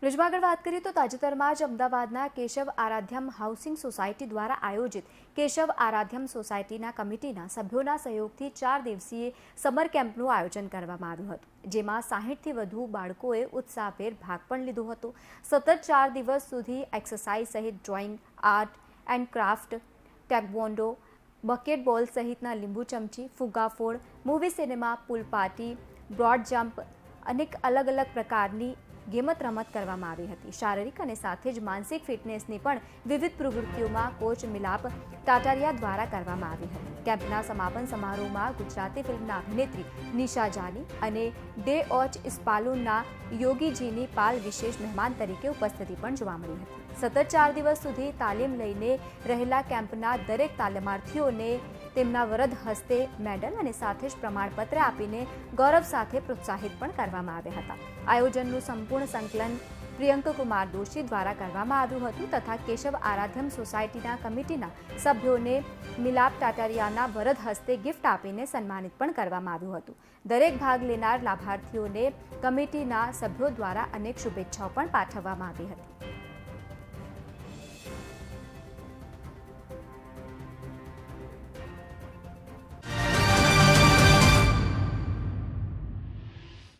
ન્યૂઝમાં આગળ વાત કરીએ તો તાજેતરમાં જ અમદાવાદના કેશવ આરાધ્યમ હાઉસિંગ સોસાયટી દ્વારા આયોજિત કેશવ આરાધ્યમ સોસાયટીના કમિટીના સભ્યોના સહયોગથી 4 દિવસીય સમર કેમ્પનું આયોજન કરવામાં આવ્યું હતું, જેમાં 60થી વધુ બાળકોએ ઉત્સાહભેર ભાગ પણ લીધો હતો। સતત 4 દિવસ સુધી એક્સરસાઇઝ સહિત drawing, art and craft, taekwondo, bucket બોલ સહિતના લીંબુ ચમચી, ફુગ્ગાફોડ, movie cinema, pool party, broad jump, અનેક અલગ અલગ પ્રકારની ગેમત રમત કરવામાં આવી હતી। શારીરિક અને સાથે જ માનસિક ફિટનેસની પણ વિવિધ પ્રવૃત્તિઓમાં કોચ મિલાપ ટાટારિયા દ્વારા કરવામાં આવી હતી। કેમ્પના સમાપન સમારોહમાં ગુજરાતી ફિલ્મના અભિનેત્રી નિશા જાની અને ડે ઓચ ઇસ્પાલુનના યોગીજીની પાલ વિશેષ મહેમાન તરીકે ઉપસ્થિતિ પણ જોવા મળી હતી। સતત 4 દિવસ સુધી તાલીમ લઈને રહેલા કેમ્પના દરેક તાલીમાર્થીઓને તેમના વરદ હસ્તે મેડલ અને સાથે જ પ્રમાણપત્ર આપીને ગૌરવ સાથે પ્રોત્સાહિત પણ કરવામાં આવ્યા હતા। આયોજનનું સંપૂર્ણ સંકલન પ્રિયંક કુમાર દોશી દ્વારા કરવામાં આવ્યું હતું તથા કેશવ આરાધ્યમ સોસાયટીના કમિટીના સભ્યોને મિલાપ ટાટારિયાના વરદ હસ્તે ગિફ્ટ આપીને સન્માનિત પણ કરવામાં આવ્યું હતું। દરેક ભાગ લેનાર લાભાર્થીઓને કમિટીના સભ્યો દ્વારા અનેક શુભેચ્છાઓ પણ પાઠવવામાં આવી હતી।